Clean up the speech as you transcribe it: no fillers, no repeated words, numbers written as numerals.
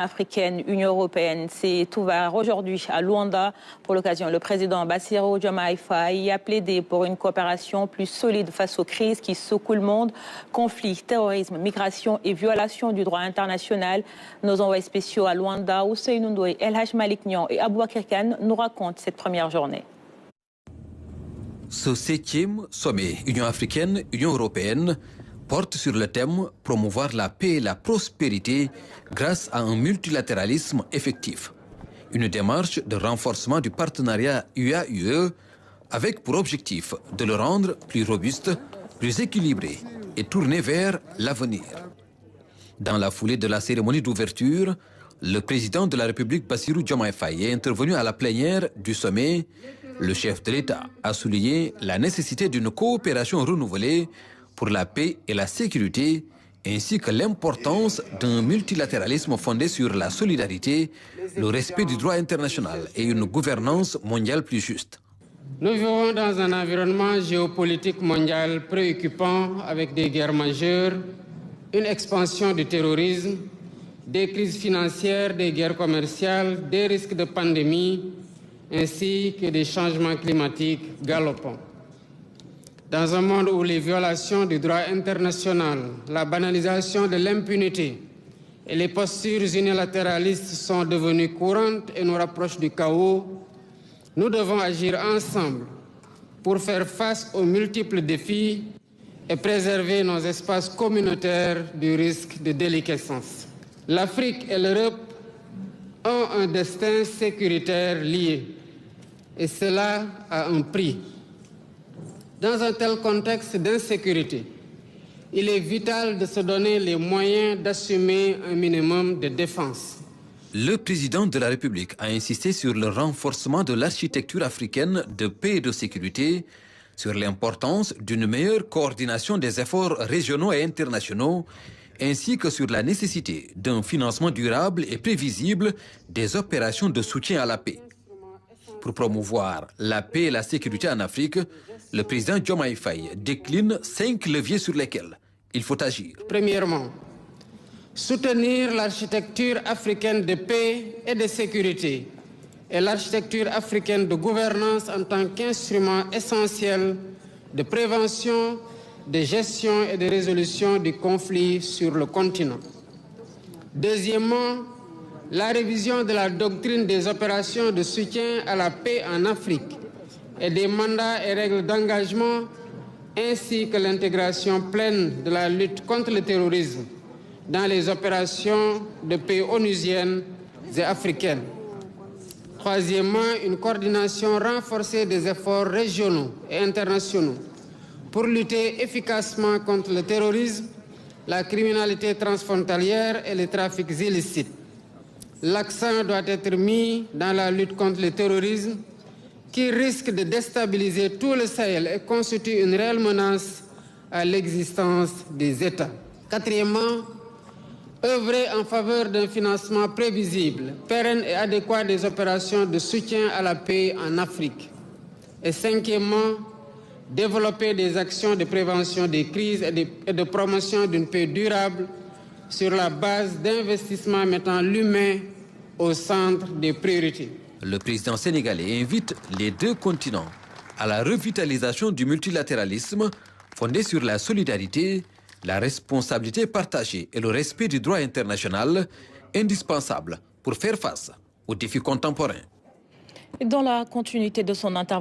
Africaine, Union européenne s'est ouvert aujourd'hui à Luanda. Pour l'occasion, le président Bassirou Diomaye Faye a plaidé pour une coopération plus solide face aux crises qui secouent le monde, conflits, terrorisme, migration et violation du droit international. Nos envoyés spéciaux à Luanda, Ousseynou Ndoye, El Hadj Malick Niang et Aboubakar Kane nous racontent cette première journée. Ce 7e sommet Union africaine, Union européenne porte sur le thème « Promouvoir la paix et la prospérité grâce à un multilatéralisme effectif ». Une démarche de renforcement du partenariat UA-UE avec pour objectif de le rendre plus robuste, plus équilibré et tourné vers l'avenir. Dans la foulée de la cérémonie d'ouverture, le président de la République Bassirou Diomaye Faye est intervenu à la plénière du sommet. Le chef de l'État a souligné la nécessité d'une coopération renouvelée pour la paix et la sécurité, ainsi que l'importance d'un multilatéralisme fondé sur la solidarité, le respect du droit international et une gouvernance mondiale plus juste. Nous vivons dans un environnement géopolitique mondial préoccupant avec des guerres majeures, une expansion du terrorisme, des crises financières, des guerres commerciales, des risques de pandémie, ainsi que des changements climatiques galopants. Dans un monde où les violations du droit international, la banalisation de l'impunité et les postures unilatéralistes sont devenues courantes et nous rapprochent du chaos, nous devons agir ensemble pour faire face aux multiples défis et préserver nos espaces communautaires du risque de déliquescence. L'Afrique et l'Europe ont un destin sécuritaire lié, et cela a un prix. Dans un tel contexte d'insécurité, il est vital de se donner les moyens d'assumer un minimum de défense. Le président de la République a insisté sur le renforcement de l'architecture africaine de paix et de sécurité, sur l'importance d'une meilleure coordination des efforts régionaux et internationaux, ainsi que sur la nécessité d'un financement durable et prévisible des opérations de soutien à la paix. Pour promouvoir la paix et la sécurité en Afrique, le président Diomaye Faye décline 5 leviers sur lesquels il faut agir. Premièrement, soutenir l'architecture africaine de paix et de sécurité et l'architecture africaine de gouvernance en tant qu'instrument essentiel de prévention, de gestion et de résolution du conflit sur le continent. Deuxièmement, la révision de la doctrine des opérations de soutien à la paix en Afrique et des mandats et règles d'engagement, ainsi que l'intégration pleine de la lutte contre le terrorisme dans les opérations de paix onusiennes et africaines. Troisièmement, une coordination renforcée des efforts régionaux et internationaux pour lutter efficacement contre le terrorisme, la criminalité transfrontalière et les trafics illicites. L'accent doit être mis dans la lutte contre le terrorisme qui risque de déstabiliser tout le Sahel et constitue une réelle menace à l'existence des États. Quatrièmement, œuvrer en faveur d'un financement prévisible, pérenne et adéquat des opérations de soutien à la paix en Afrique. Et cinquièmement, développer des actions de prévention des crises et de promotion d'une paix durable sur la base d'investissements mettant l'humain au centre des priorités. Le président sénégalais invite les deux continents à la revitalisation du multilatéralisme fondé sur la solidarité, la responsabilité partagée et le respect du droit international, indispensable pour faire face aux défis contemporains. Dans la continuité de son intervention,